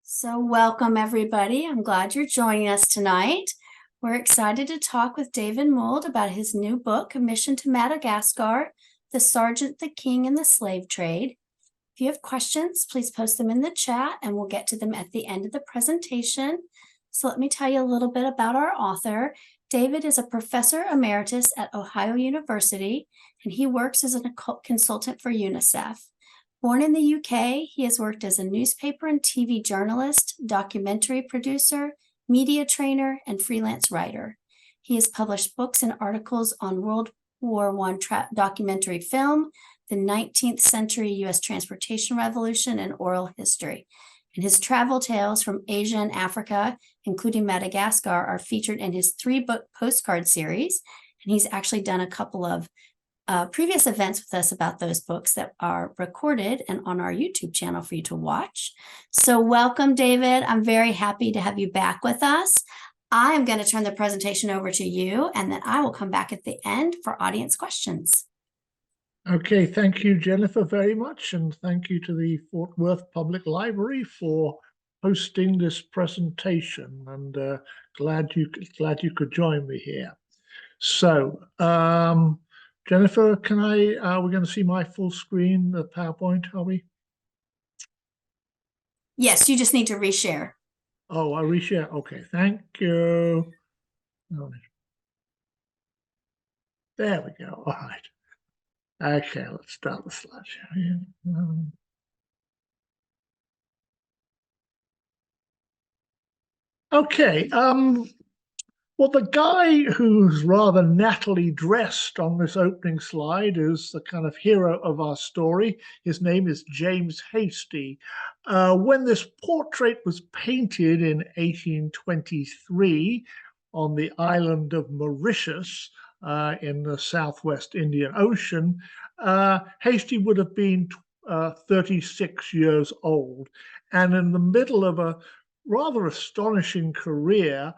So, welcome everybody. I'm glad you're joining us tonight. We're excited to talk with David Mould about his new book, A Mission to Madagascar, The Sergeant, the King, and the Slave Trade. If you have questions, please post them in the chat and we'll get to them at the end of the presentation. So let me tell you a little bit about our author. David is a professor emeritus at Ohio University, and he works as a consultant for UNICEF. Born in the UK, he has worked as a newspaper and TV journalist, documentary producer, media trainer, and freelance writer. He has published books and articles on World War I documentary film, the 19th century U.S. transportation revolution, and oral history. And his travel tales from Asia and Africa, including Madagascar, are featured in his 3-book postcard series. And he's actually done a couple of previous events with us about those books that are recorded and on our YouTube channel for you to watch. So welcome, David. I'm very happy to have you back with us. I am going to turn the presentation over to you, and then I will come back at the end for audience questions. Okay, thank you, Jennifer, very much. And thank you to the Fort Worth Public Library for hosting this presentation. And glad you could join me here. So, Jennifer, we're going to see my full screen, the PowerPoint, are we? Yes, you just need to reshare. Oh, I reshare. Okay, thank you. There we go. All right. Okay, let's start the slideshow. Okay. Well, the guy who's rather nattily dressed on this opening slide is the kind of hero of our story. His name is James Hastie. When this portrait was painted in 1823 on the island of Mauritius in the Southwest Indian Ocean, Hastie would have been 36 years old. And in the middle of a rather astonishing career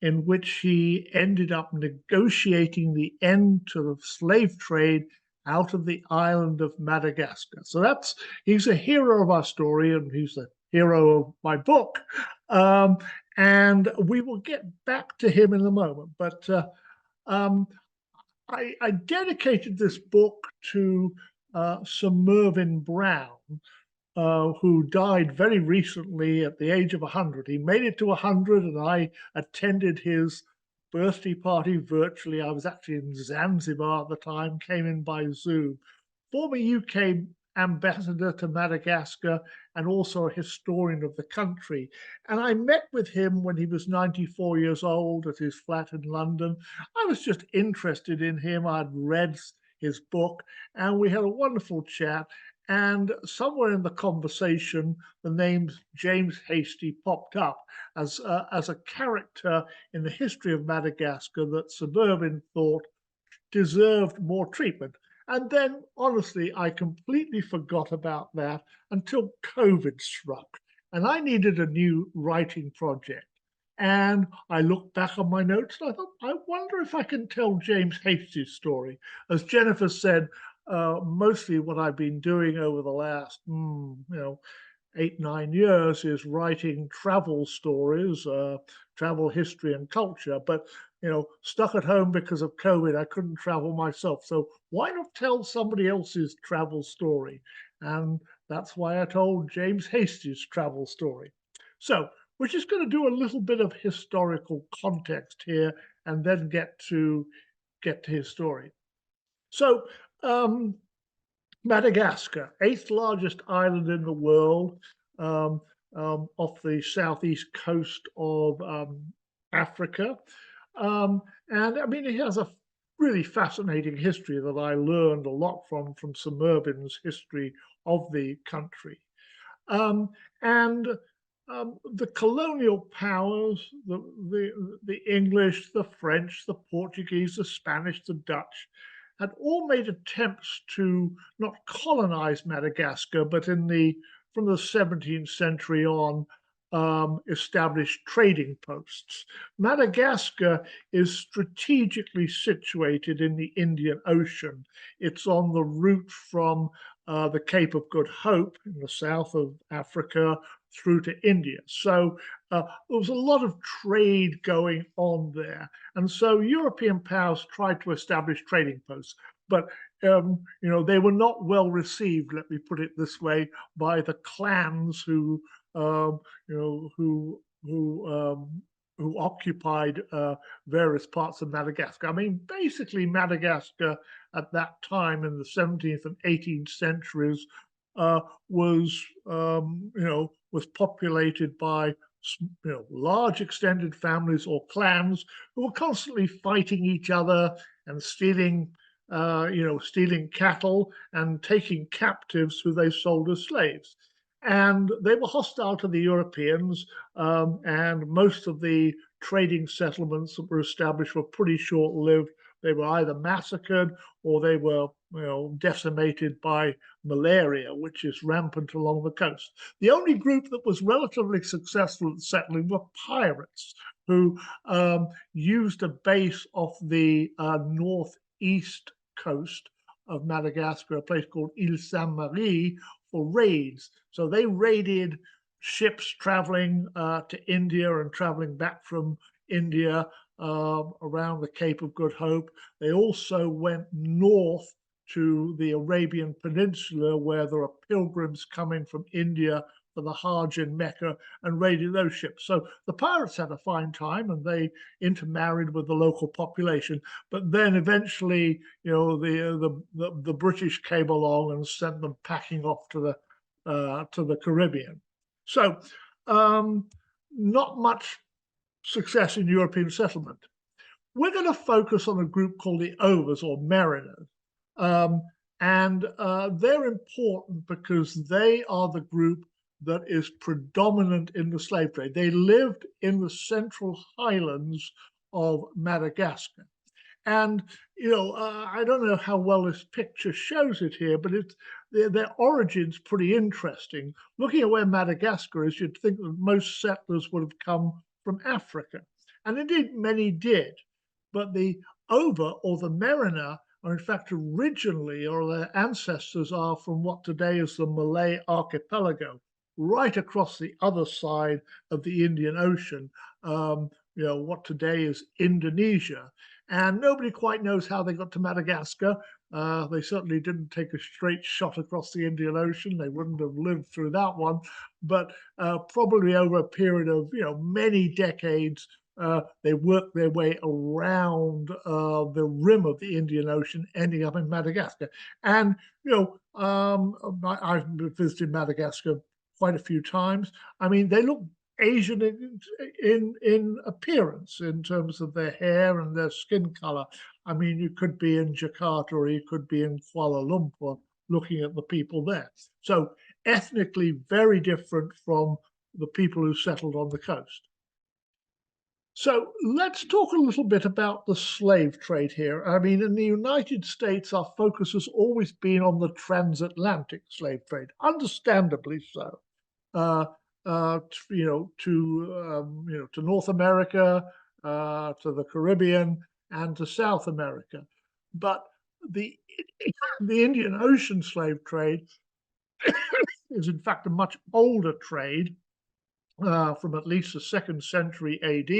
in which he ended up negotiating the end to the slave trade out of the island of Madagascar. So he's a hero of our story, and he's the hero of my book. And we will get back to him in a moment. But I dedicated this book to Sir Mervyn Brown, who died very recently at the age of 100. He made it to 100, and I attended his birthday party virtually. I was actually in Zanzibar at the time, came in by Zoom. Former UK ambassador to Madagascar and also a historian of the country. And I met with him when he was 94 years old at his flat in London. I was just interested in him. I'd read his book, and we had a wonderful chat. And somewhere in the conversation, the name James Hastie popped up as a character in the history of Madagascar that Sir Mervyn thought deserved more treatment. And then, honestly, I completely forgot about that until COVID struck. And I needed a new writing project. And I looked back on my notes and I thought, I wonder if I can tell James Hastie's story. As Jennifer said, mostly what I've been doing over the last, 8-9 years is writing travel stories, travel history and culture. But stuck at home because of COVID, I couldn't travel myself. So why not tell somebody else's travel story? And that's why I told James Hastie's travel story. So we're just going to do a little bit of historical context here and then get to his story. So Madagascar, 8th largest island in the world, off the southeast coast of Africa. And I mean, it has a really fascinating history that I learned a lot from Sir Mervyn's history of the country. The colonial powers, the English, the French, the Portuguese, the Spanish, the Dutch, had all made attempts to not colonize Madagascar, but from the 17th century on, established trading posts. Madagascar is strategically situated in the Indian Ocean. It's on the route from the Cape of Good Hope in the south of Africa through to India. So there was a lot of trade going on there. And so European powers tried to establish trading posts, but they were not well received, let me put it this way, by the clans who occupied various parts of Madagascar. I mean, basically, Madagascar at that time in the 17th and 18th centuries was populated by large extended families or clans who were constantly fighting each other and stealing cattle and taking captives who they sold as slaves. And they were hostile to the Europeans, and most of the trading settlements that were established were pretty short-lived. They were either massacred or they were decimated by malaria, which is rampant along the coast. The only group that was relatively successful at settling were pirates, who used a base off the northeast coast of Madagascar, a place called Ile Saint-Marie, for raids. So they raided ships traveling to India and traveling back from India around the Cape of Good Hope. They also went north to the Arabian Peninsula, where there are pilgrims coming from India for the Hajj in Mecca, and raided those ships. So the pirates had a fine time, and they intermarried with the local population. But then eventually, the British came along and sent them packing off to the Caribbean. So not much success in European settlement. We're going to focus on a group called the Overs or Mariners. And they're important because they are the group that is predominant in the slave trade. They lived in the central highlands of Madagascar. And, I don't know how well this picture shows it here, but their origin's pretty interesting. Looking at where Madagascar is, you'd think that most settlers would have come from Africa. And indeed, many did. But the Over or the Mariner are in fact originally, or their ancestors are from what today is the Malay archipelago, right across the other side of the Indian Ocean, what today is Indonesia. And nobody quite knows how they got to Madagascar. They certainly didn't take a straight shot across the Indian Ocean. They wouldn't have lived through that one. But probably over a period of many decades, they worked their way around the rim of the Indian Ocean, ending up in Madagascar. And I've visited Madagascar quite a few times. I mean, they look Asian in appearance, in terms of their hair and their skin color. I mean, you could be in Jakarta or you could be in Kuala Lumpur looking at the people there. So ethnically very different from the people who settled on the coast. So let's talk a little bit about the slave trade here. I mean, in the United States, our focus has always been on the transatlantic slave trade, understandably so. To North America, to the Caribbean, and to South America. But the Indian Ocean slave trade is in fact a much older trade, from at least the 2nd century AD,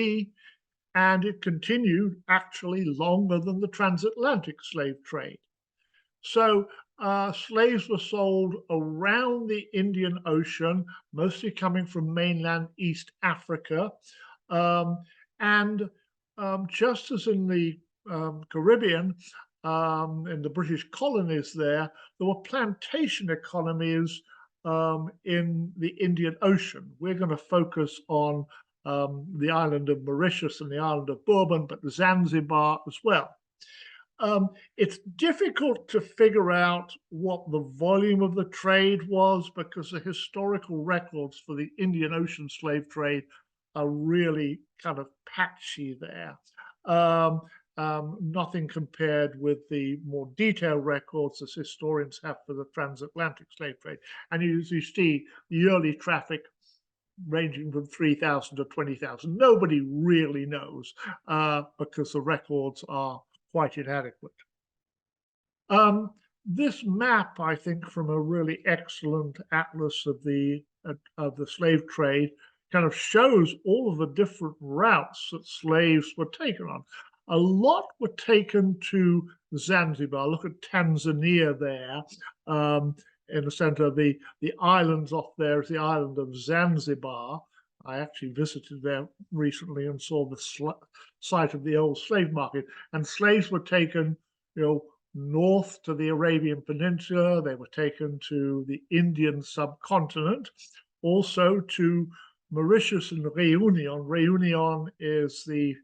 and it continued actually longer than the transatlantic slave trade. So slaves were sold around the Indian Ocean, mostly coming from mainland East Africa. Just as in the Caribbean, in the British colonies there were plantation economies in the Indian Ocean. We're going to focus on the island of Mauritius and the island of Bourbon, but Zanzibar as well. It's difficult to figure out what the volume of the trade was, because the historical records for the Indian Ocean slave trade are really kind of patchy there. Nothing compared with the more detailed records as historians have for the transatlantic slave trade. And you see the early traffic ranging from 3,000 to 20,000. Nobody really knows because the records are quite inadequate. this map, I think, from a really excellent atlas of the slave trade, kind of shows all of the different routes that slaves were taken on. A lot were taken to Zanzibar. Look at Tanzania there. In the center, the islands off there is the island of Zanzibar. I actually visited there recently and saw the site of the old slave market. And slaves were taken, north to the Arabian Peninsula. They were taken to the Indian subcontinent, also to Mauritius and Réunion. Réunion is the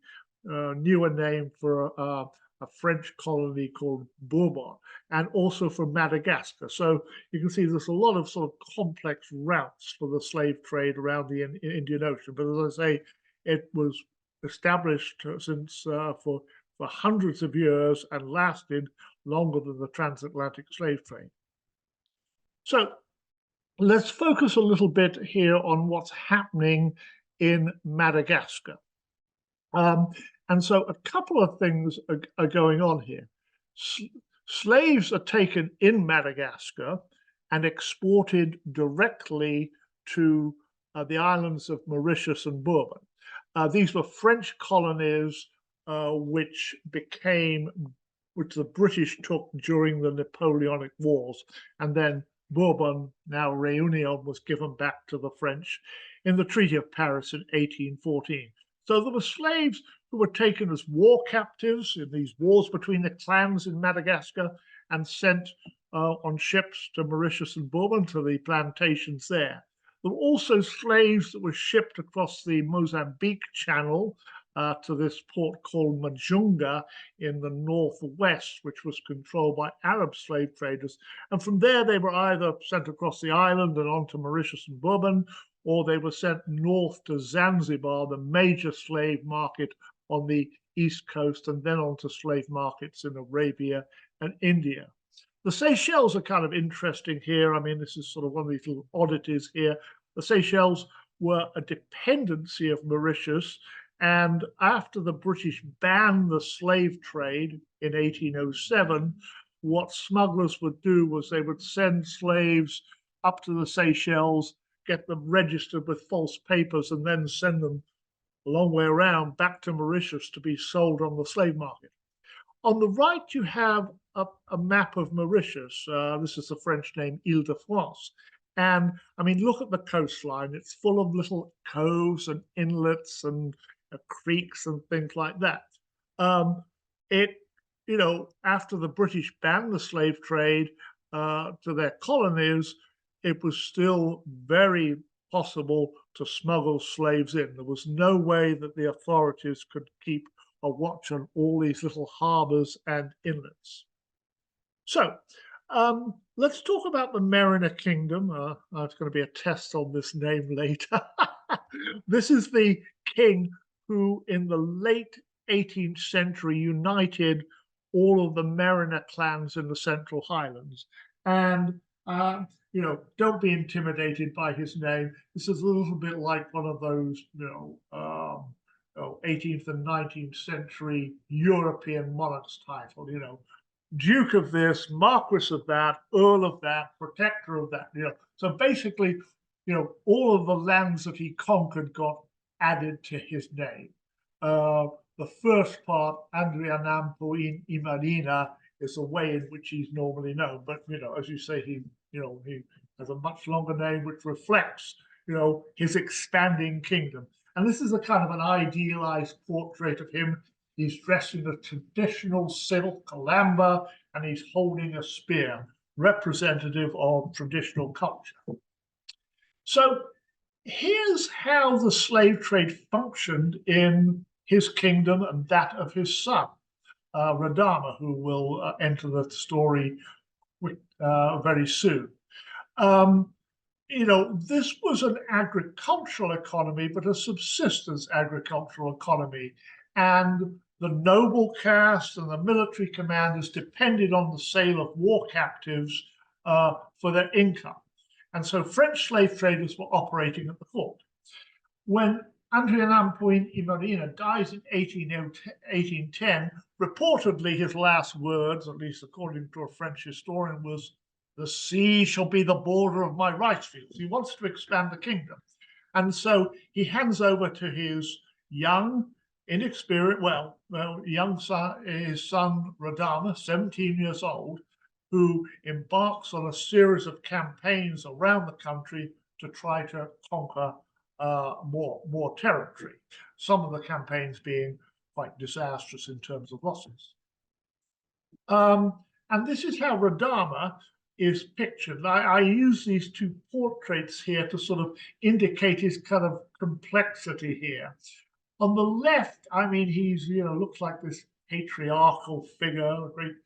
newer name for a French colony called Bourbon, and also for Madagascar. So you can see there's a lot of sort of complex routes for the slave trade around the Indian Ocean. But as I say, it was established since for hundreds of years and lasted longer than the transatlantic slave trade. So let's focus a little bit here on what's happening in Madagascar. And so a couple of things are going on here. Slaves are taken in Madagascar and exported directly to the islands of Mauritius and Bourbon. These were French colonies which the British took during the Napoleonic Wars, and then Bourbon, now Réunion, was given back to the French in the Treaty of Paris in 1814. So there were slaves who were taken as war captives in these wars between the clans in Madagascar and sent on ships to Mauritius and Bourbon, to the plantations there. There were also slaves that were shipped across the Mozambique Channel to this port called Majunga in the northwest, which was controlled by Arab slave traders. And from there, they were either sent across the island and on to Mauritius and Bourbon, or they were sent north to Zanzibar, the major slave market on the east coast, and then on to slave markets in Arabia and India. The Seychelles are kind of interesting here. I mean, this is sort of one of these little oddities here. The Seychelles were a dependency of Mauritius, and after the British banned the slave trade in 1807, what smugglers would do was they would send slaves up to the Seychelles, get them registered with false papers, and then send them a long way around back to Mauritius to be sold on the slave market. On the right, you have a map of Mauritius. This is the French name Ile-de-France. And I mean, look at the coastline. It's full of little coves and inlets and creeks and things like that. After the British banned the slave trade to their colonies, it was still very possible to smuggle slaves in. There was no way that the authorities could keep a watch on all these little harbors and inlets. So let's talk about the Merina Kingdom. It's going to be a test on this name later. This is the king who, in the late 18th century, united all of the Merina clans in the Central Highlands. And don't be intimidated by his name. This is a little bit like one of those, 18th and 19th century European monarch's title, Duke of this, Marquis of that, Earl of that, Protector of that. So basically, all of the lands that he conquered got added to his name. The first part, Andrianampo in Imarina, is the way in which he's normally known. But as you say, he has a much longer name which reflects his expanding kingdom. And this is a kind of an idealized portrait of him. He's dressed in a traditional silk calamba, and he's holding a spear, representative of traditional culture. So here's how the slave trade functioned in his kingdom and that of his son, Radama, who will enter the story very soon. This was an agricultural economy, but a subsistence agricultural economy. And the noble caste and the military commanders depended on the sale of war captives for their income. And so French slave traders were operating at the court. When Andrianampoin y Marina dies in 1810. Reportedly, his last words, at least according to a French historian, was, "The sea shall be the border of my rice fields." He wants to expand the kingdom. And so he hands over to his young, inexperienced, young son, his son Radama, 17 years old, who embarks on a series of campaigns around the country to try to conquer more territory. Some of the campaigns being quite disastrous in terms of losses. And this is how Radama is pictured. I use these two portraits here to sort of indicate his kind of complexity here. On the left, I mean, he's, looks like this patriarchal figure, a great,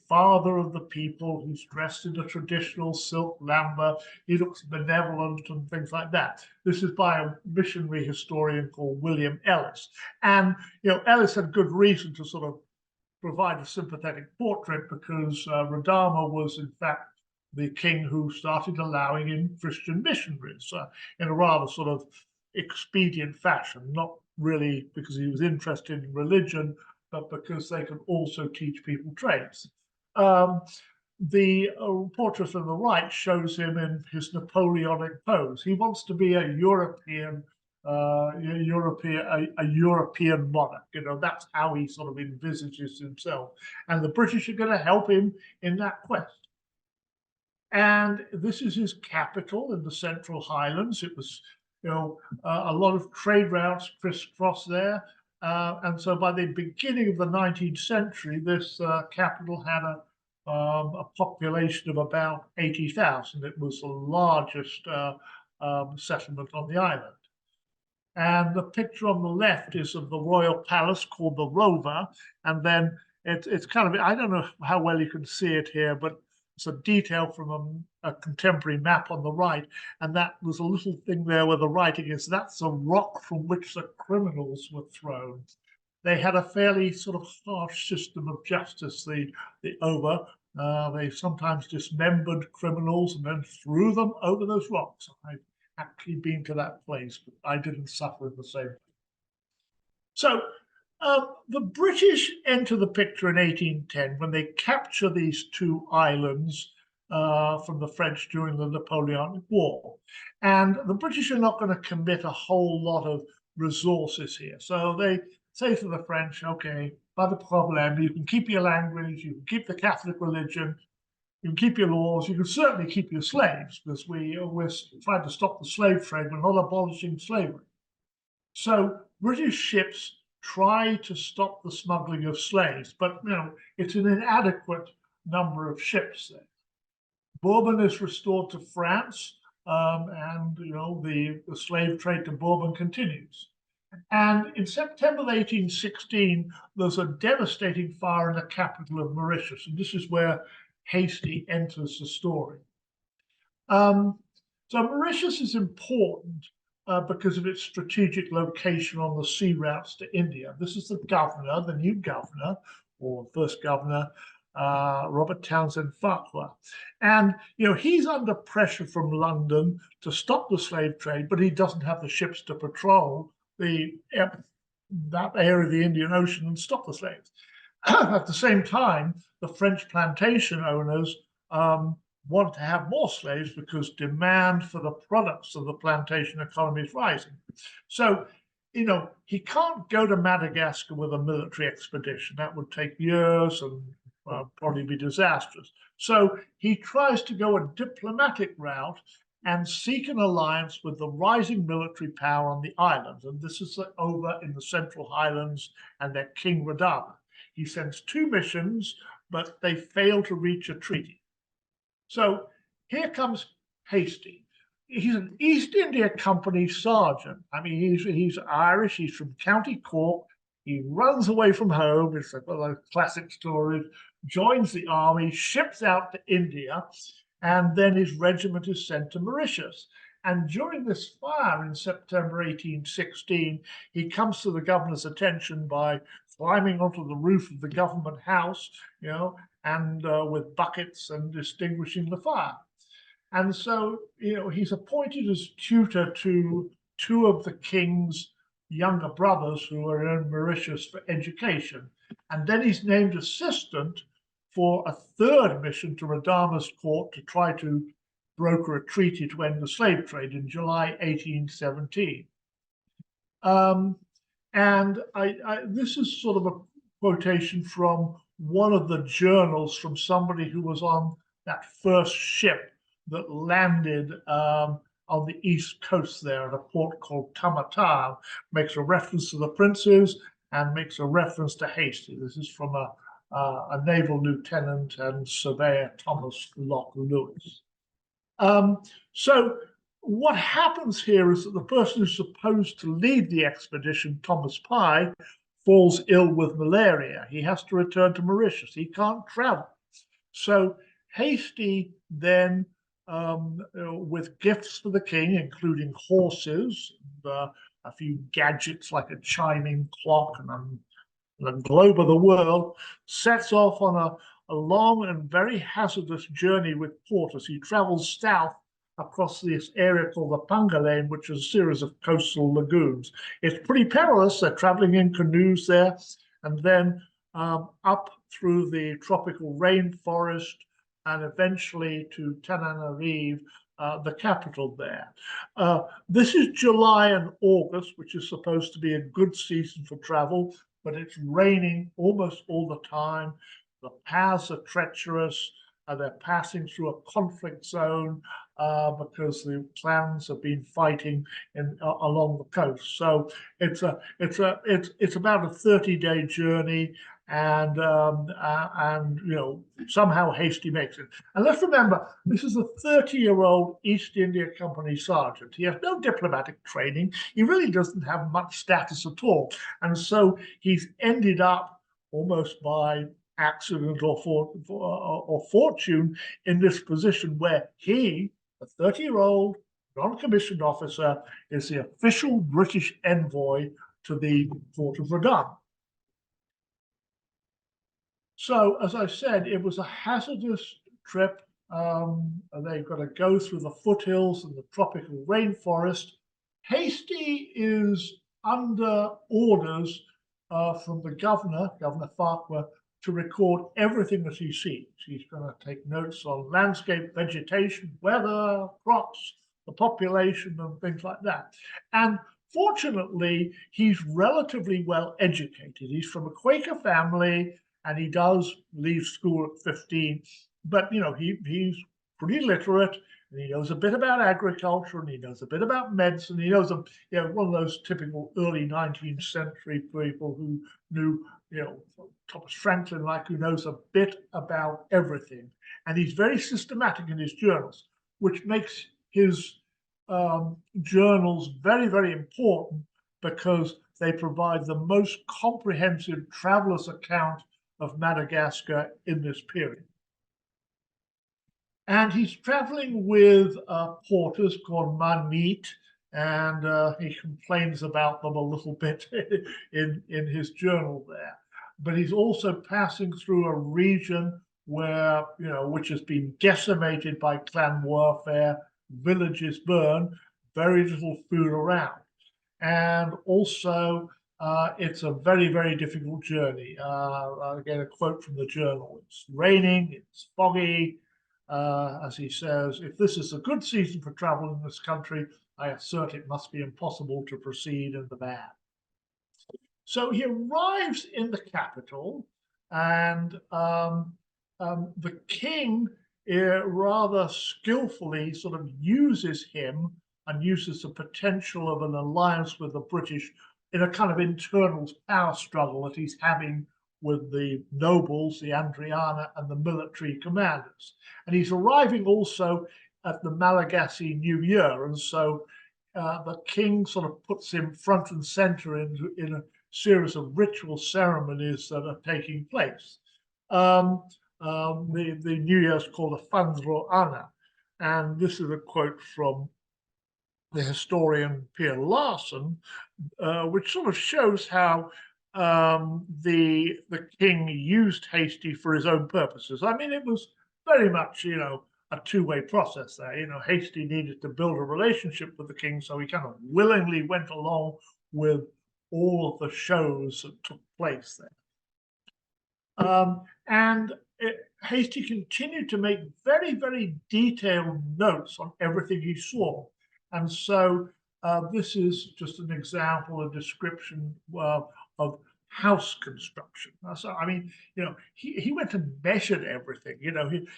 father of the people. He's dressed in a traditional silk lamba. He looks benevolent and things like that. This is by a missionary historian called William Ellis. And, Ellis had good reason to sort of provide a sympathetic portrait because Radama was, in fact, the king who started allowing in Christian missionaries in a rather sort of expedient fashion, not really because he was interested in religion, but because they could also teach people trades. The portrait on the right shows him in his Napoleonic pose. He wants to be a European monarch. That's how he sort of envisages himself. And the British are going to help him in that quest. And this is his capital in the Central Highlands. It was, a lot of trade routes crisscross there. And so by the beginning of the 19th century, this capital had a population of about 80,000. It was the largest settlement on the island. And the picture on the left is of the royal palace called the Rover. And then it's kind of, I don't know how well you can see it here, but it's a detail from a contemporary map on the right. And that was a little thing there where the writing is, that's a rock from which the criminals were thrown. They had a fairly sort of harsh system of justice, the Over. They sometimes dismembered criminals and then threw them over those rocks. I've actually been to that place, but I didn't suffer in the same way. So the British enter the picture in 1810 when they capture these two islands from the French during the Napoleonic War. And the British are not going to commit a whole lot of resources here. So they say to the French, okay, pas de problème, you can keep your language, you can keep the Catholic religion, you can keep your laws, you can certainly keep your slaves, because we're trying to stop the slave trade, we're not abolishing slavery. So British ships try to stop the smuggling of slaves, but it's an inadequate number of ships there. Bourbon is restored to France, and the slave trade to Bourbon continues. And in September 1816, there's a devastating fire in the capital of Mauritius, and this is where Hasty enters the story. So Mauritius is important because of its strategic location on the sea routes to India. This is the governor, the new governor, or first governor, Robert Townsend Farquhar. And, he's under pressure from London to stop the slave trade, but he doesn't have the ships to patrol that area of the Indian Ocean and stop the slaves. At the same time, the French plantation owners want to have more slaves because demand for the products of the plantation economy is rising. So, he can't go to Madagascar with a military expedition. That would take years and probably be disastrous. So he tries to go a diplomatic route and seek an alliance with the rising military power on the island. And this is over in the Central Highlands and their King Radama. He sends 2 missions, but they fail to reach a treaty. So here comes Hasty. He's an East India Company sergeant. I mean, he's Irish. He's from County Cork. He runs away from home. It's one of those classic stories. Joins the army, ships out to India, and then his regiment is sent to Mauritius. And during this fire in September 1816, he comes to the governor's attention by climbing onto the roof of the government house, and with buckets and extinguishing the fire. And so, he's appointed as tutor to two of the king's younger brothers who were in Mauritius for education. And then he's named assistant for a third mission to Radama's court to try to broker a treaty to end the slave trade in July 1817. And this is sort of a quotation from one of the journals from somebody who was on that first ship that landed on the east coast there at a port called Tamatave, makes a reference to the princes and makes a reference to Hasty. This is from a naval lieutenant and surveyor, Thomas Locke Lewis. So what happens here is that the person who's supposed to lead the expedition, Thomas Pye, falls ill with malaria. He has to return to Mauritius. He can't travel. So Hasty then, with gifts for the king, including horses, and, a few gadgets like a chiming clock and the globe of the world, sets off on a long and very hazardous journey with porters. He travels south across this area called the Pangolin, which is a series of coastal lagoons. It's pretty perilous. They're traveling in canoes there, and then up through the tropical rainforest and eventually to Tananarive, the capital there. This is July and August, which is supposed to be a good season for travel, but it's raining almost all the time. The paths are treacherous. They're passing through a conflict zone because the clans have been fighting along the coast. So it's about a 30-day journey, and somehow Hasty makes it. And let's remember, this is a 30-year-old East India Company sergeant. He has no diplomatic training. He really doesn't have much status at all, and so he's ended up almost by accident or fortune in this position where he, a 30-year-old non-commissioned officer, is the official British envoy to the port of Radam. So, as I said, it was a hazardous trip. They've got to go through the foothills and the tropical rainforest. Hasty is under orders from the governor, Governor Farquhar, to record everything that he sees. He's going to take notes on landscape, vegetation, weather, crops, the population, and things like that. And fortunately, he's relatively well educated. He's from a Quaker family, and he does leave school at 15. But he's pretty literate, and he knows a bit about agriculture, and he knows a bit about medicine. He knows one of those typical early 19th century people who knew, Thomas Franklin, who knows a bit about everything. And he's very systematic in his journals, which makes his journals very, very important because they provide the most comprehensive traveler's account of Madagascar in this period. And he's traveling with porters called Manmeet, and he complains about them a little bit in his journal there. But he's also passing through a region where, which has been decimated by clan warfare, villages burned, very little food around. And also, it's a very, very difficult journey. Again, a quote from the journal: "It's raining, it's foggy." As he says, "If this is a good season for travel in this country, I assert it must be impossible to proceed in the bad." So he arrives in the capital, and the king rather skillfully sort of uses him and uses the potential of an alliance with the British in a kind of internal power struggle that he's having with the nobles, the Andriana, and the military commanders. And he's arriving also at the Malagasy New Year, and so the king sort of puts him front and center in a series of ritual ceremonies that are taking place. The New Year is called the Fanzro Ana, and this is a quote from the historian Pierre Larson, which sort of shows how the king used Hasty for his own purposes. I mean, it was very much, a two-way process there. Hasty needed to build a relationship with the king, so he kind of willingly went along with all of the shows that took place there. And Hasty continued to make very, very detailed notes on everything he saw. And so this is just an example, a description of house construction. So, I mean, he went and measured everything.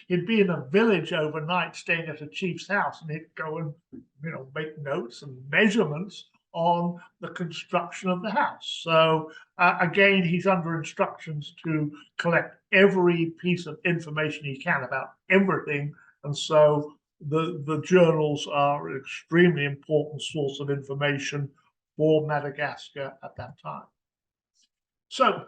He'd be in a village overnight staying at a chief's house, and he'd go and, make notes and measurements on the construction of the house. So again, he's under instructions to collect every piece of information he can about everything. And so the journals are an extremely important source of information for Madagascar at that time. So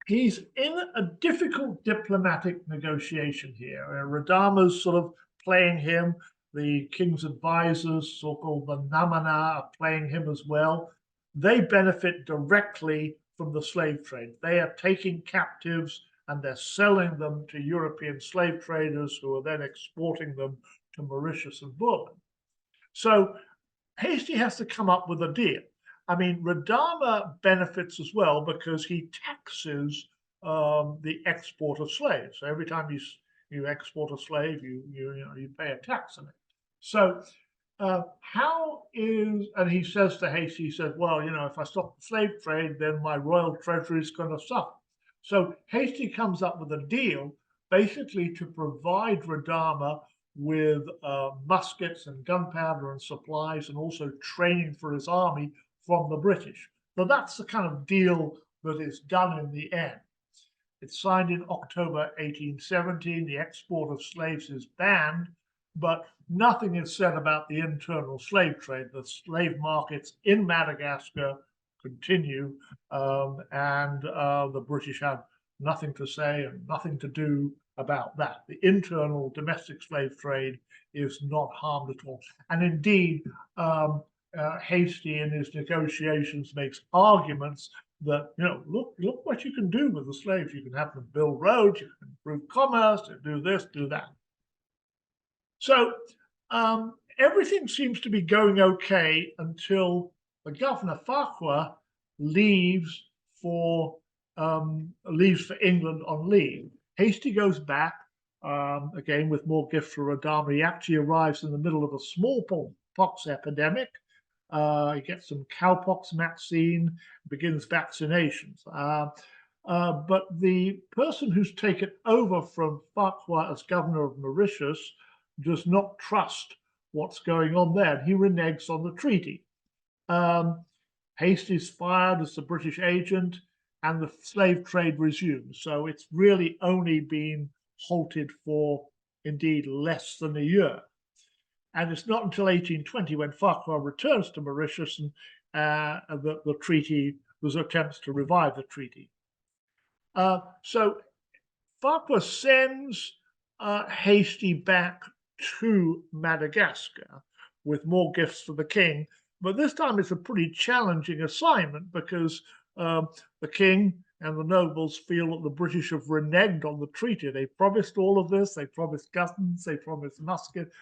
he's in a difficult diplomatic negotiation here. Radama's sort of playing him. The king's advisors, so-called the Namana, are playing him as well. They benefit directly from the slave trade. They are taking captives and they're selling them to European slave traders who are then exporting them to Mauritius and Bourbon. So Hasty has to come up with a deal. I mean, Radama benefits as well because he taxes the export of slaves. So every time you export a slave, you pay a tax on it. So and he says to Hasty, he says, well, if I stop the slave trade, then my royal treasury is going to suffer. So Hasty comes up with a deal basically to provide Radama with muskets and gunpowder and supplies, and also training for his army from the British. So that's the kind of deal that is done in the end. It's signed in October 1817. The export of slaves is banned, but nothing is said about the internal slave trade. The slave markets in Madagascar continue, and the British have nothing to say and nothing to do about that. The internal domestic slave trade is not harmed at all. And indeed, Hasty in his negotiations makes arguments that, look what you can do with the slaves. You can have them build roads, you can improve commerce, do this, do that. So everything seems to be going okay until the governor, Farquhar, leaves for England on leave. Hasty goes back, again with more gifts for Radama. He actually arrives in the middle of a smallpox epidemic. He gets some cowpox vaccine, begins vaccinations. But the person who's taken over from Farquhar as governor of Mauritius does not trust what's going on there. He reneges on the treaty. Hasty's fired as the British agent, and the slave trade resumes. So it's really only been halted for, indeed, less than a year. And it's not until 1820 when Farquhar returns to Mauritius and the treaty, there's attempts to revive the treaty. So Farquhar sends Hasty back to Madagascar with more gifts for the king, but this time it's a pretty challenging assignment because the king and the nobles feel that the British have reneged on the treaty. They promised all of this. They promised guns. They promised muskets,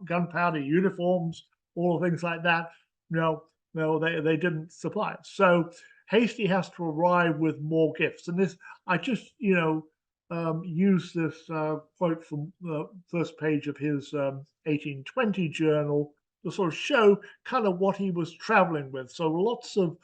gunpowder, uniforms, all things like that. No, they didn't supply it. So Hasty has to arrive with more gifts. And this, I just, use this quote from the first page of his 1820 journal to sort of show kind of what he was traveling with. So lots of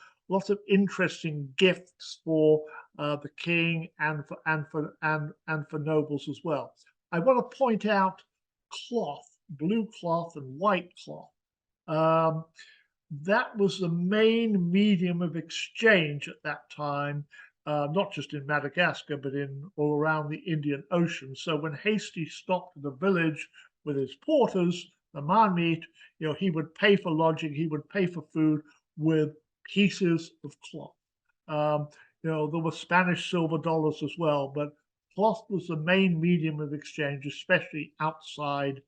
interesting gifts for the king and for nobles as well. I want to point out cloth, blue cloth and white cloth. That was the main medium of exchange at that time, not just in Madagascar, but all around the Indian Ocean. So when Hasty stopped at a village with his porters, the Marmite, he would pay for lodging, he would pay for food with pieces of cloth. There were Spanish silver dollars as well, but cloth was the main medium of exchange, especially outside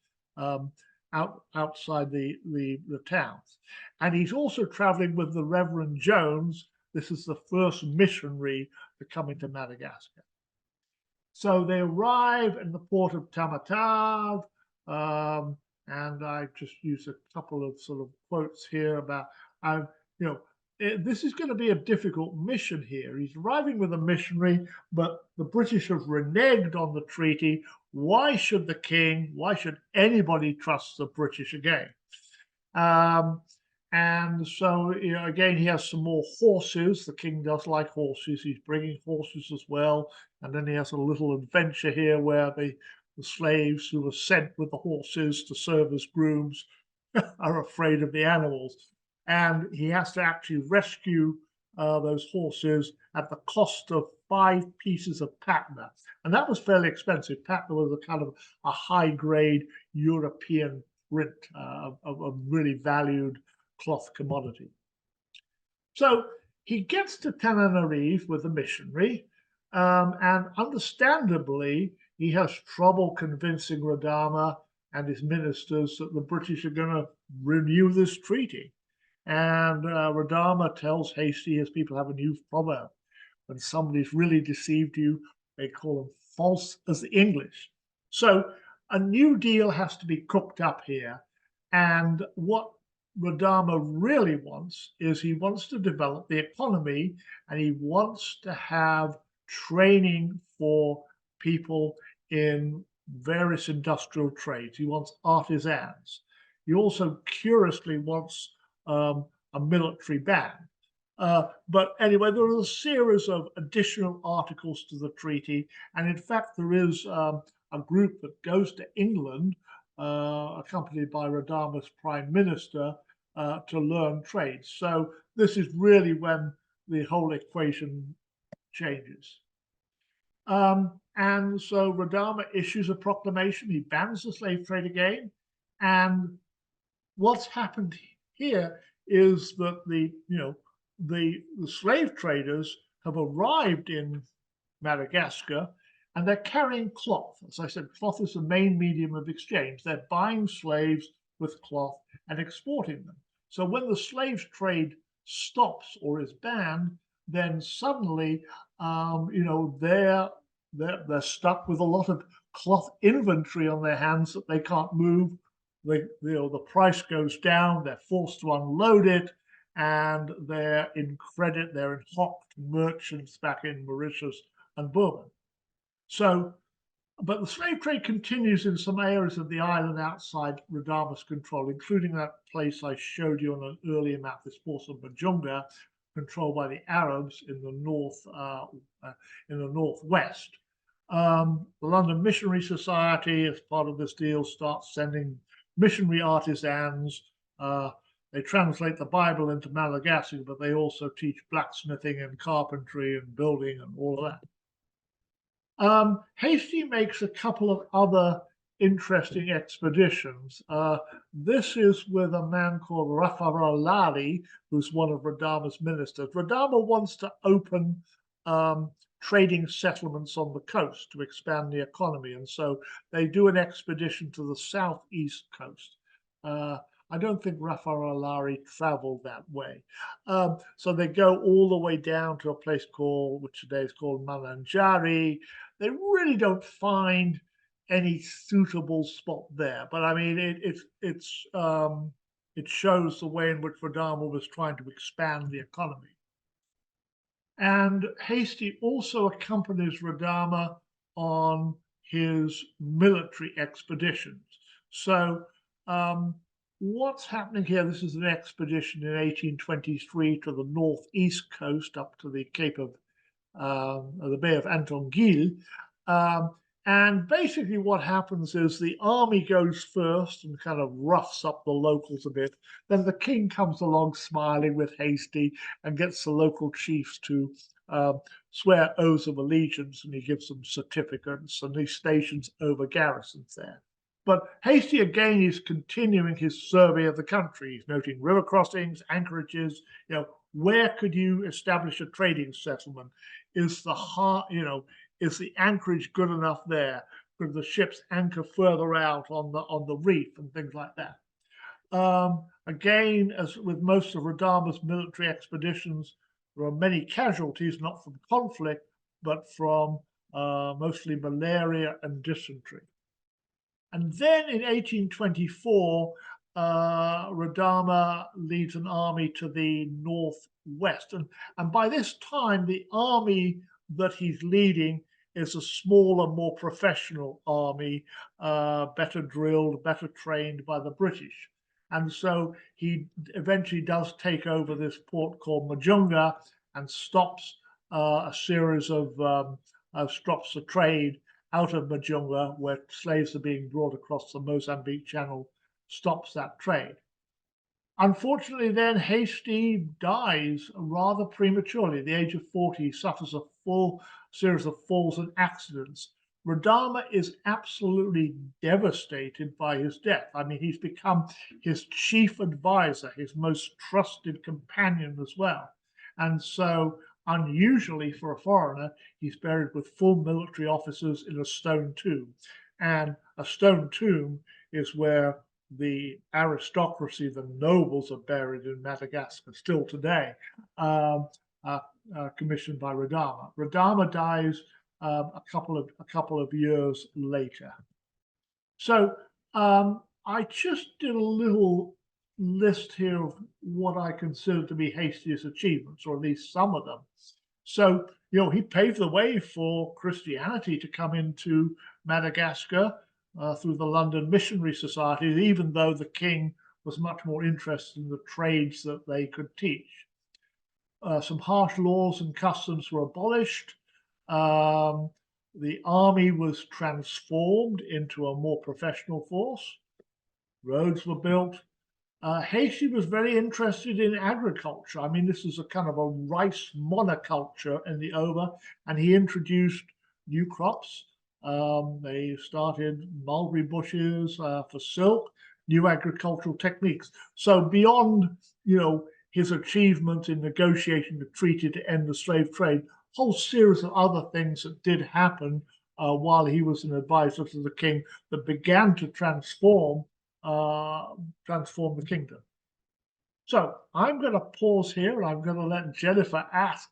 outside the towns. And he's also traveling with the Reverend Jones. This is the first missionary to come into Madagascar. So they arrive in the port of Tamatave, and I just use a couple of sort of quotes here about, you know, this is going to be a difficult mission here. He's arriving with a missionary, but the British have reneged on the treaty. Why should the king, why should anybody trust the British again? And so, again, he has some more horses. The king does like horses. He's bringing horses as well. And then he has a little adventure here where the slaves who were sent with the horses to serve as grooms are afraid of the animals. And he has to actually rescue those horses at the cost of 5 pieces of patna. And that was fairly expensive. Patna was a kind of a high-grade European print of a really valued cloth commodity. So he gets to Tananarive with a missionary, and understandably, he has trouble convincing Radama and his ministers that the British are going to renew this treaty. And Radama tells Hasty, his people have a new proverb. When somebody's really deceived you, they call them false as the English. So a new deal has to be cooked up here. And what Radama really wants is he wants to develop the economy, and he wants to have training for people in various industrial trades. He wants artisans. He also curiously wants a military band. But anyway, there are a series of additional articles to the treaty. And in fact, there is a group that goes to England, accompanied by Radama's prime minister, to learn trades. So this is really when the whole equation changes. And so Radama issues a proclamation. He bans the slave trade again. And what's happened here is that the slave traders have arrived in Madagascar, and they're carrying cloth. As I said, cloth is the main medium of exchange. They're buying slaves with cloth and exporting them. So when the slave trade stops or is banned, then suddenly, they're stuck with a lot of cloth inventory on their hands that they can't move. The price goes down. They're forced to unload it, and they're in credit. They're in hock to merchants back in Mauritius and Bourbon. So, but the slave trade continues in some areas of the island outside Radama's control, including that place I showed you on an earlier map, this port of Majunga, controlled by the Arabs in the northwest. The London Missionary Society, as part of this deal, starts sending missionary artisans. They translate the Bible into Malagasy, but they also teach blacksmithing and carpentry and building and all of that. Hasty makes a couple of other interesting expeditions. This is with a man called Rafaralari, who's one of Radama's ministers. Radama wants to open trading settlements on the coast to expand the economy, and so they do an expedition to the southeast coast. I don't think Rafaralari traveled that way. So they go all the way down to a place which today is called Mananjari. They really don't find any suitable spot there, but I mean, it shows the way in which Radama was trying to expand the economy. And Hasty also accompanies Radama on his military expeditions. So what's happening here? This is an expedition in 1823 to the northeast coast up to the Cape of the Bay of Antonguille. And basically what happens is the army goes first and kind of roughs up the locals a bit. Then the king comes along smiling with Hasty and gets the local chiefs to swear oaths of allegiance, and he gives them certificates, and he stations over garrisons there. But Hasty again is continuing his survey of the country. He's noting river crossings, anchorages. Where could you establish a trading settlement? Is the anchorage good enough there? Could the ships anchor further out on the reef and things like that? Again, as with most of Radama's military expeditions, there are many casualties, not from conflict, but from mostly malaria and dysentery. And then in 1824, Radama leads an army to the northwest. And by this time, the army that he's leading is a smaller, more professional army, better drilled, better trained by the British. And so he eventually does take over this port called Majunga and stops a series of stops the trade out of Majunga, where slaves are being brought across the Mozambique Channel, stops that trade. Unfortunately, then Hasty dies rather prematurely. At the age of 40, he suffers a full series of falls and accidents. Radama is absolutely devastated by his death. I mean, he's become his chief advisor, his most trusted companion as well. And so, unusually for a foreigner, he's buried with full military officers in a stone tomb. And a stone tomb is where the aristocracy, the nobles, are buried in Madagascar still today, commissioned by Radama. Radama dies a couple of years later. So I just did a little list here of what I consider to be Hasty's achievements, or at least some of them. So, he paved the way for Christianity to come into Madagascar through the London Missionary Society, even though the king was much more interested in the trades that they could teach. Some harsh laws and customs were abolished. The army was transformed into a more professional force. Roads were built. Hasty was very interested in agriculture. I mean, this is a kind of a rice monoculture in the Oba, and he introduced new crops. They started mulberry bushes for silk, new agricultural techniques. So beyond, his achievement in negotiating the treaty to end the slave trade, whole series of other things that did happen while he was an advisor to the king that began to transform the kingdom. So I'm going to pause here and I'm going to let Jennifer ask.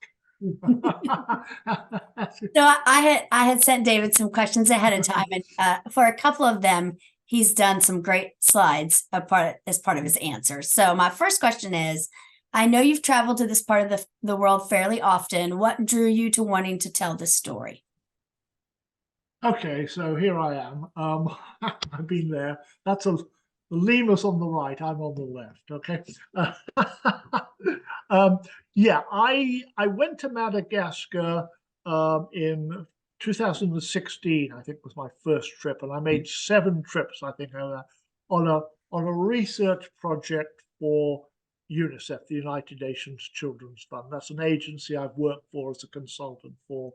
So I had sent David some questions ahead of time, and for a couple of them, he's done some great slides as part of his answers. So my first question is, I know you've traveled to this part of the world fairly often. What drew you to wanting to tell this story? Okay, so here I am. I've been there. That's the lemurs on the right. I'm on the left. Okay. Yeah, I went to Madagascar in 2016. I think was my first trip, and I made 7 trips. I think on a research project for UNICEF, the United Nations Children's Fund. That's an agency I've worked for as a consultant for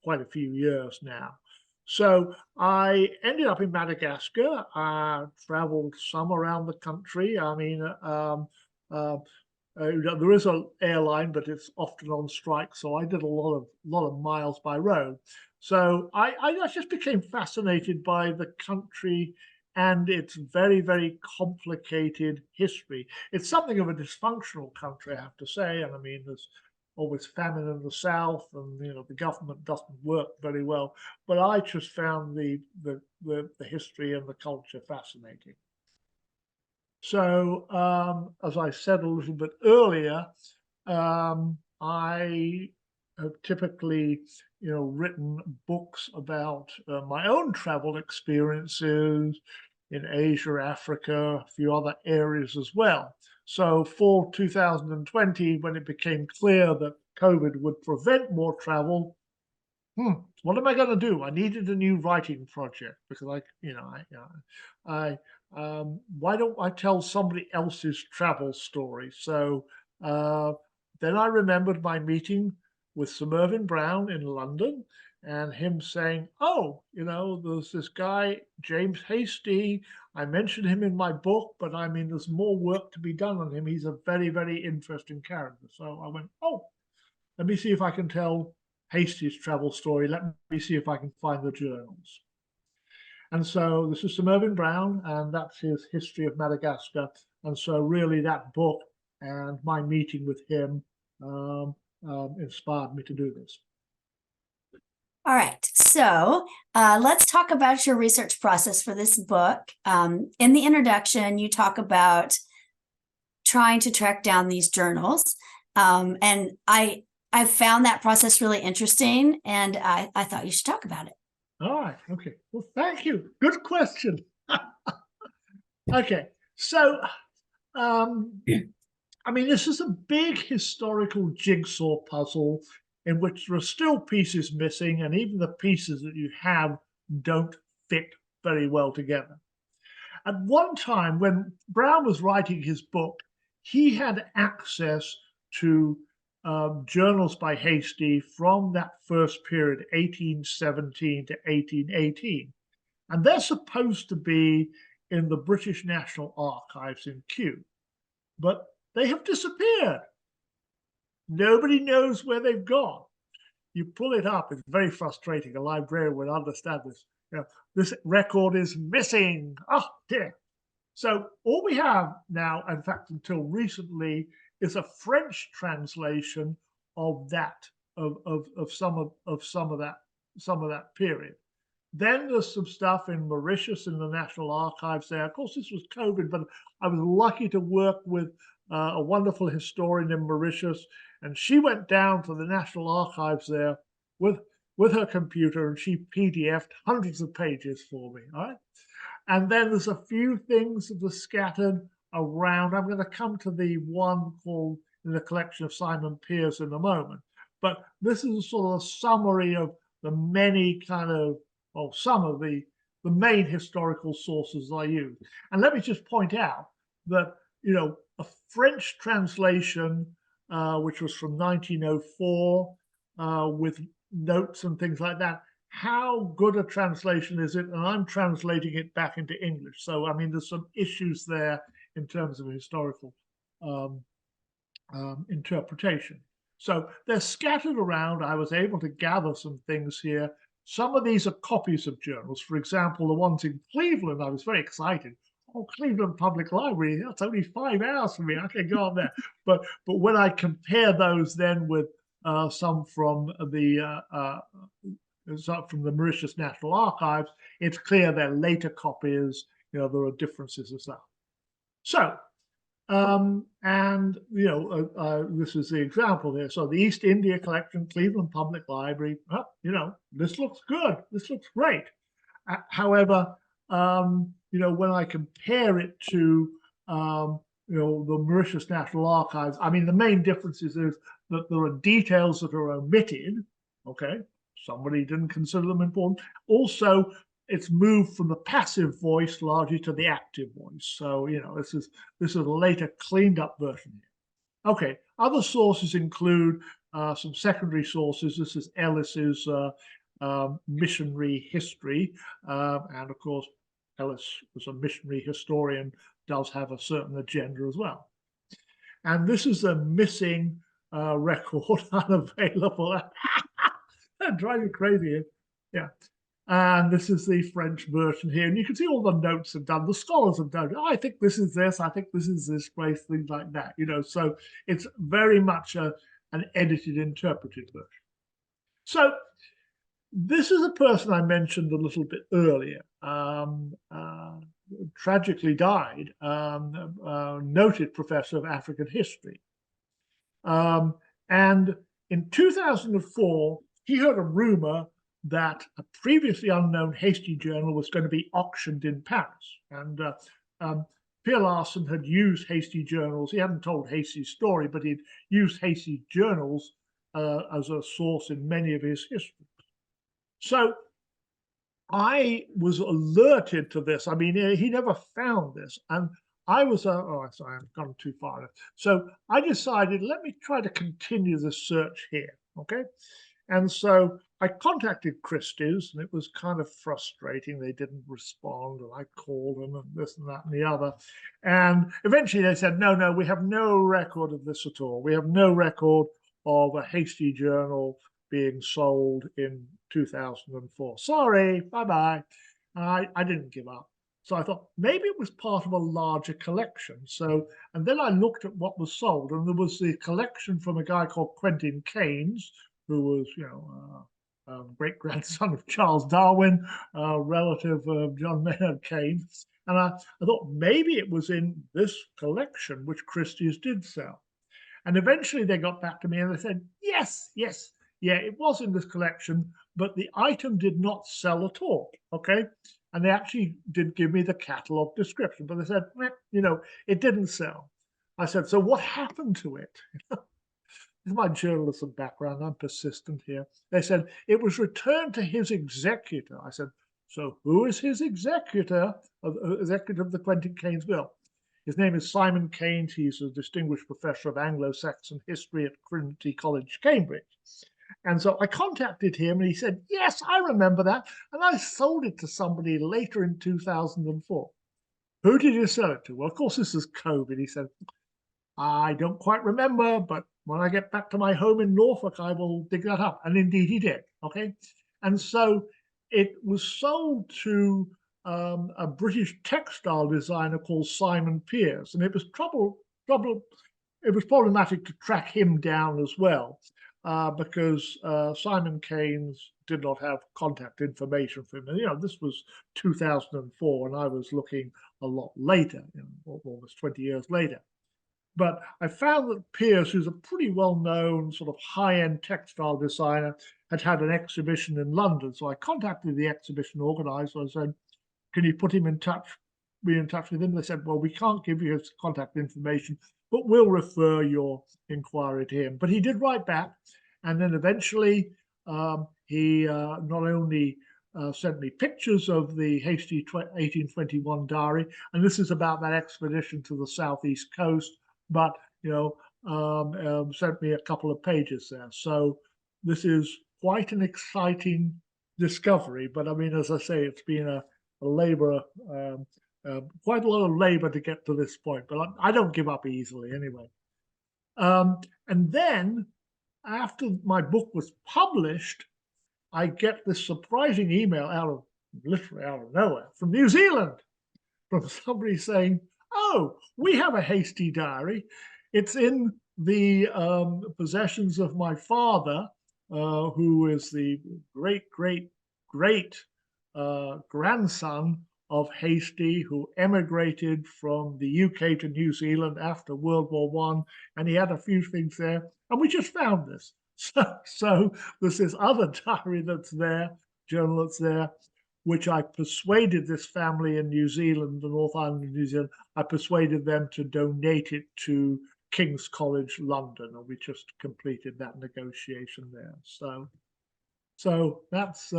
quite a few years now. So I ended up in Madagascar. I traveled some around the country. I mean, there is an airline, but it's often on strike. So I did a lot of miles by road. So I just became fascinated by the country and its very, very complicated history. It's something of a dysfunctional country, I have to say. And I mean, there's always famine in the south, and the government doesn't work very well. But I just found the history and the culture fascinating. So as I said a little bit earlier, I have typically written books about my own travel experiences in Asia, Africa, a few other areas as well. So for 2020, when it became clear that COVID would prevent more travel, what am I going to do? I needed a new writing project because why don't I tell somebody else's travel story? So then I remembered my meeting with Sir Mervyn Brown in London, and him saying, oh, there's this guy, James Hasty. I mentioned him in my book, but I mean, there's more work to be done on him. He's a very, very interesting character. So I went, oh, let me see if I can tell Hasty's travel story. Let me see if I can find the journals. And so this is Sir Mervyn Brown, and that's his History of Madagascar. And so really that book and my meeting with him inspired me to do this. All right. So let's talk about your research process for this book. In the introduction, you talk about trying to track down these journals. And I found that process really interesting, and I thought you should talk about it. All right. Okay. Well, thank you. Good question. Okay. So, I mean, this is a big historical jigsaw puzzle in which there are still pieces missing, and even the pieces that you have don't fit very well together. At one time, when Brown was writing his book, he had access to journals by Hastie from that first period, 1817 to 1818. And they're supposed to be in the British National Archives in Kew, but they have disappeared. Nobody knows where they've gone. You pull it up, it's very frustrating. A librarian would understand this. You know, this record is missing. Oh dear. So all we have now, in fact, until recently, is a French translation of that of some of that period. Then there's some stuff in Mauritius in the National Archives there. Of course, this was COVID, but I was lucky to work with a wonderful historian in Mauritius, and she went down to the National Archives there with her computer, and she PDF'd hundreds of pages for me. All right. And then there's a few things that are scattered around. I'm going to come to the one called in the collection of Simon Pearce in a moment. But this is a sort of a summary of the many kind of, well, some of the main historical sources I use. And let me just point out that, you know, a French translation, which was from 1904, with notes and things like that, how good a translation is it? And I'm translating it back into English. So, I mean, there's some issues there in terms of historical interpretation. So they're scattered around. I was able to gather some things here. Some of these are copies of journals. For example, the ones in Cleveland, I was very excited. Oh, Cleveland Public Library, that's only 5 hours from me. I can go on there. But when I compare those then with some from the Mauritius National Archives, it's clear they're later copies. You know, there are differences as well. So, and you know, this is the example here. So the East India Collection, Cleveland Public Library. Well, you know, this looks good. This looks great. However, you know, when I compare it to you know, the Mauritius National Archives, I mean, the main difference is that there are details that are omitted. Okay. Somebody didn't consider them important. Also, it's moved from the passive voice largely to the active voice. So, you know, this is a later cleaned up version here. Okay, other sources include some secondary sources. This is Ellis's missionary history. And of course, Ellis was a missionary historian, does have a certain agenda as well. And this is a missing record, unavailable. That drives you crazy. Yeah. And this is the French version here. And you can see all the notes have done. The scholars have done. Oh, I think this is this. I think this is this place, things like that. You know, so it's very much an edited, interpreted version. So this is a person I mentioned a little bit earlier. Tragically died, noted professor of African history. And in 2004, he heard a rumor that a previously unknown Hastie journal was going to be auctioned in Paris. And Pierre Larson had used Hastie journals. He hadn't told Hastie's story, but he'd used Hastie journals as a source in many of his histories. So I was alerted to this. I mean, he never found this. And I was, oh, sorry, I've gone too far. So I decided, let me try to continue the search here, okay? And so I contacted Christie's, and it was kind of frustrating. They didn't respond, and I called them, and this and that and the other. And eventually they said, no, we have no record of this at all. We have no record of a Hastie journal being sold in 2004. Sorry, bye-bye. I didn't give up. So I thought maybe it was part of a larger collection. So, and then I looked at what was sold, and there was the collection from a guy called Quentin Keynes, who was, you know, great-grandson of Charles Darwin, relative of John Maynard Keynes. And I thought maybe it was in this collection, which Christie's did sell. And eventually they got back to me and they said, yes, yes, yeah, it was in this collection, but the item did not sell at all, okay? And they actually did give me the catalog description, but they said, it didn't sell. I said, so what happened to it? This is my journalism background. I'm persistent here. They said, it was returned to his executor. I said, so who is his executor of the Quentin Keynes will? His name is Simon Keynes. He's a distinguished professor of Anglo-Saxon history at Trinity College, Cambridge. And so I contacted him and he said, yes, I remember that. And I sold it to somebody later in 2004. Who did you sell it to? Well, of course, this is COVID. He said, I don't quite remember, but when I get back to my home in Norfolk, I will dig that up. And indeed he did. Okay. And so it was sold to a British textile designer called Simon Pearce. And it was it was problematic to track him down as well, because Simon Keynes did not have contact information for him. And, this was 2004, and I was looking a lot later, almost 20 years later. But I found that Pearce, who's a pretty well-known sort of high-end textile designer, had an exhibition in London. So I contacted the exhibition organizer and said, can you put him in touch, be in touch with him? They said, well, we can't give you his contact information, but we'll refer your inquiry to him. But he did write back. And then eventually he not only sent me pictures of the Hasty 1821 diary, and this is about that expedition to the southeast coast, but sent me a couple of pages there. So this is quite an exciting discovery. But I mean, as I say, it's been a labor, quite a lot of labor to get to this point. But I don't give up easily anyway. And then after my book was published, I get this surprising email literally out of nowhere from New Zealand, from somebody saying, oh, we have a Hasty diary. It's in the possessions of my father, who is the great grandson of Hasty, who emigrated from the UK to New Zealand after World War I, and he had a few things there, and we just found this. So there's this other diary that's there, journal that's there, which I persuaded this family in New Zealand, the North Island of New Zealand, I persuaded them to donate it to King's College London, and we just completed that negotiation there. So that's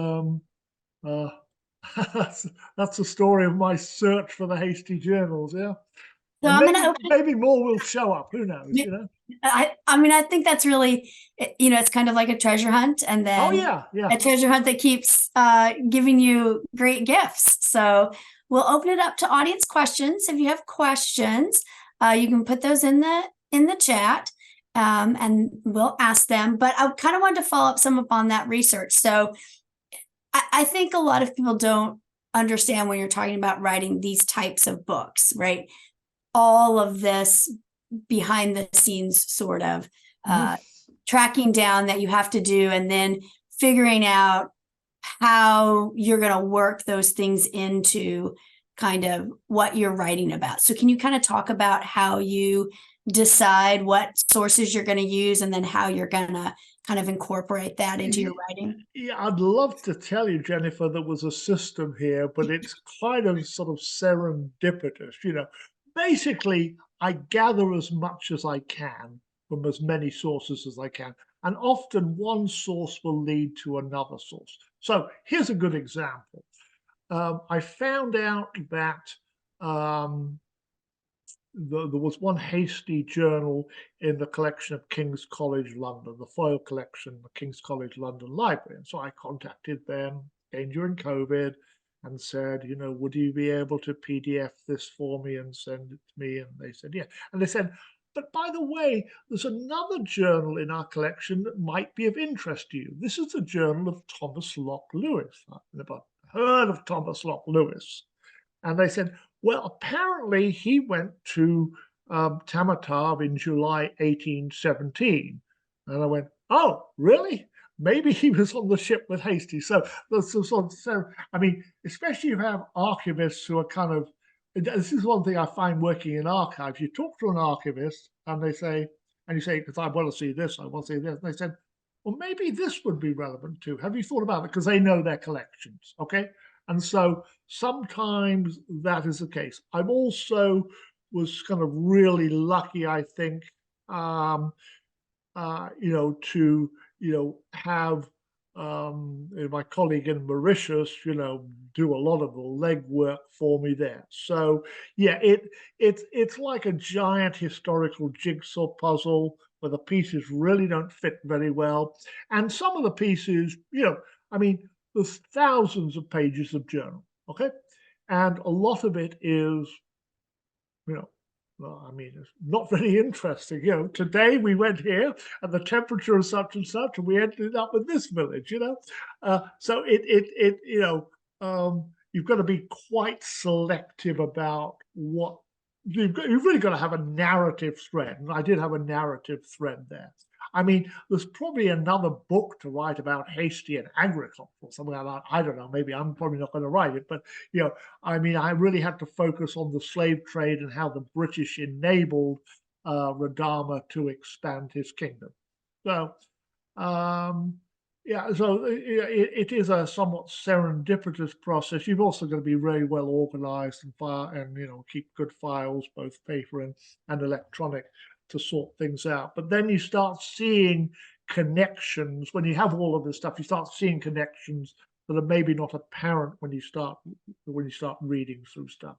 that's the story of my search for the Hasty journals. Yeah. So And maybe more will show up. Who knows? I mean, I think that's really, it's kind of like a treasure hunt, and then a treasure hunt that keeps giving you great gifts. So we'll open it up to audience questions. If you have questions, you can put those in the chat, and we'll ask them. But I kind of wanted to follow up on that research. So I think a lot of people don't understand when you're talking about writing these types of books, right? All of this behind the scenes sort of tracking down that you have to do, and then figuring out how you're going to work those things into kind of what you're writing about. So can you kind of talk about how you decide what sources you're going to use, and then how you're going to kind of incorporate that into your writing? Yeah, I'd love to tell you, Jennifer, there was a system here, but it's kind of sort of serendipitous. Basically, I gather as much as I can from as many sources as I can. And often one source will lead to another source. So here's a good example. I found out that there was one Hasty journal in the collection of King's College London, the foil collection, the King's College London Library. And so I contacted them again during COVID and said, would you be able to PDF this for me and send it to me? And they said, yeah. And they said, but by the way, there's another journal in our collection that might be of interest to you. This is the journal of Thomas Locke Lewis. I've never heard of Thomas Locke Lewis. And they said, well, apparently he went to Tamatave in July 1817. And I went, oh, really? maybe he was on the ship with Hasty. So there's some sort of, so I mean, especially if you have archivists who are kind of, this is one thing I find working in archives. You talk to an archivist and they say, and you say, because I want to see this, I want to see this. And they said, well, maybe this would be relevant too. Have you thought about it? Because they know their collections. Okay. And so sometimes that is the case. I'm also was kind of really lucky, I think, to have my colleague in Mauritius, do a lot of the legwork for me there. So yeah, it's like a giant historical jigsaw puzzle where the pieces really don't fit very well, and some of the pieces, I mean, there's thousands of pages of journal, okay, and a lot of it is, you know, well, I mean, it's not very interesting. Today we went here and the temperature is such and such, and we ended up in this village, So you've got to be quite selective about what you've really got to have a narrative thread. And I did have a narrative thread there. I mean, there's probably another book to write about Hasty and agriculture or something like that. I don't know. Maybe I'm probably not going to write it, but I mean, I really had to focus on the slave trade and how the British enabled Radama to expand his kingdom. So, yeah, so it is a somewhat serendipitous process. You've also got to be very well organized and keep good files, both paper and electronic, to sort things out. But then you start seeing connections when you have all of this stuff. You start seeing connections that are maybe not apparent when you start reading through stuff.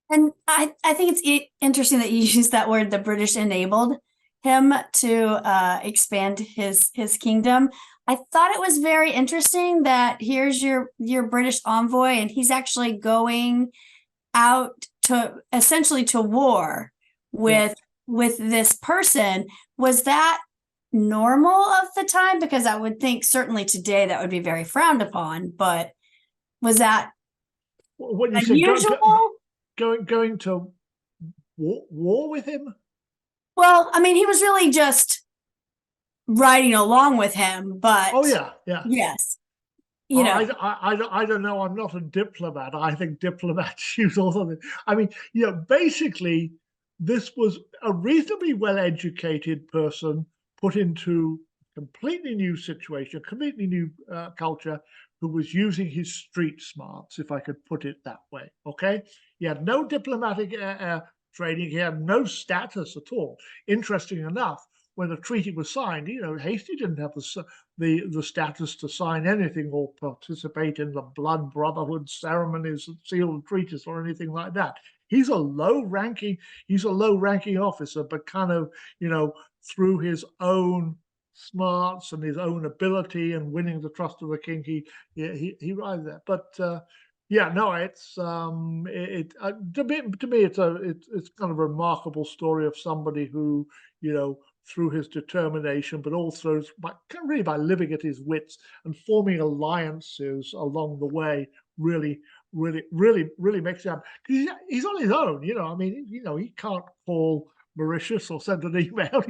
And I think it's interesting that you use that word, the British enabled him to expand his kingdom. I thought it was very interesting that here's your British envoy, and he's actually going out to essentially to war with this person. Was that normal of the time? Because I would think certainly today that would be very frowned upon, but was that What you unusual? Going to war with him? Well, I mean, he was really just riding along with him, but Oh yeah, yes, I don't know. I'm not a diplomat. I think diplomats use all of it. I mean, basically, this was a reasonably well-educated person put into a completely new situation, a completely new culture, who was using his street smarts, if I could put it that way. Okay, he had no diplomatic training. He had no status at all. Interesting enough, when the treaty was signed, Hasty didn't have the status to sign anything or participate in the blood brotherhood ceremonies that seal the treaties or anything like that. He's a low-ranking officer, but kind of, through his own smarts and his own ability and winning the trust of the king, he rides that. But yeah, no, it's to me it's kind of a remarkable story of somebody who, through his determination, but also really by living at his wits and forming alliances along the way, really makes it happen. He's on his own, I mean, he can't call Mauritius or send an email.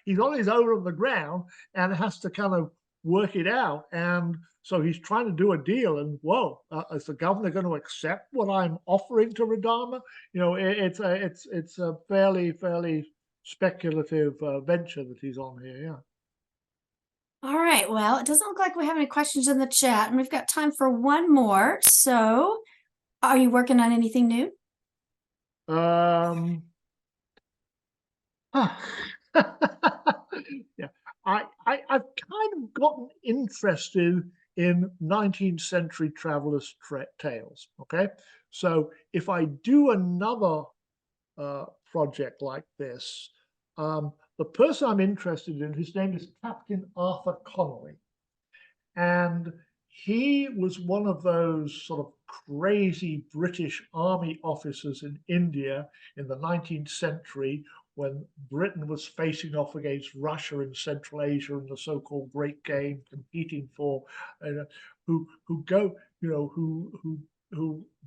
He's on his own on the ground and has to kind of work it out. And so he's trying to do a deal. And whoa, is the governor going to accept what I'm offering to Radama? It's a fairly speculative venture that he's on here. Yeah. All right. Well, it doesn't look like we have any questions in the chat, and we've got time for one more. So, are you working on anything new? Yeah, I've kind of gotten interested in 19th century travelers' tales. Okay, so if I do another project like this, the person I'm interested in, his name is Captain Arthur Connolly, and he was one of those sort of crazy British army officers in India in the 19th century when Britain was facing off against Russia in Central Asia in the so-called Great Game, competing for, who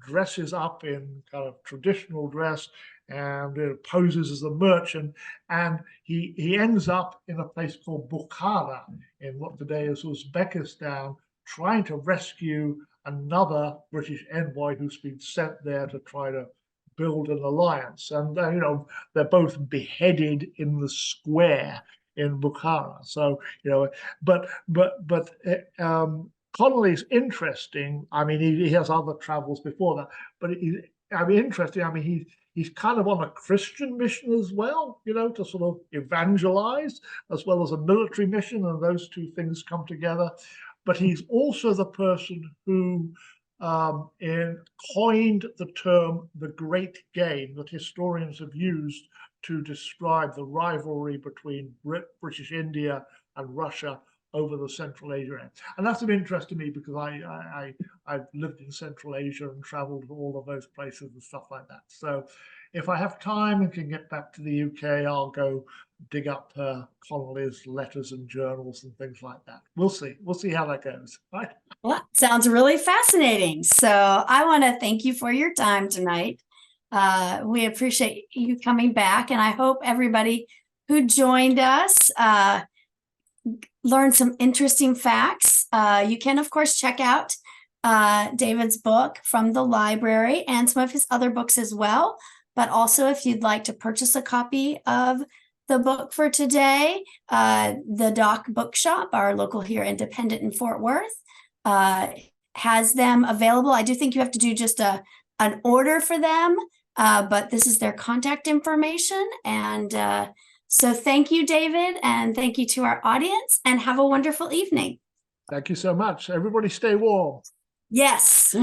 dresses up in kind of traditional dress and poses as a merchant, and he ends up in a place called Bukhara in what today is Uzbekistan, trying to rescue another British envoy who's been sent there to try to build an alliance. And they're both beheaded in the square in Bukhara. So Connolly's interesting. I mean, he has other travels before that, but interesting. I mean, he's kind of on a Christian mission as well, to sort of evangelize as well as a military mission, and those two things come together. But he's also the person who coined the term "the Great Game" that historians have used to describe the rivalry between British India and Russia over the Central Asia area. And that's of interest to me because I've lived in Central Asia and traveled to all of those places and stuff like that. So if I have time and can get back to the UK, I'll go dig up Connolly's letters and journals and things like that. We'll see. We'll see how that goes. Right? Well, sounds really fascinating. So I want to thank you for your time tonight. We appreciate you coming back, and I hope everybody who joined us learned some interesting facts. You can, of course, check out David's book from the library and some of his other books as well. But also, if you'd like to purchase a copy of the book for today, the Dock Bookshop, our local here independent in Fort Worth, has them available. I do think you have to do just an order for them, but this is their contact information. And so thank you, David, and thank you to our audience, and have a wonderful evening. Thank you so much. Everybody stay warm. Yes.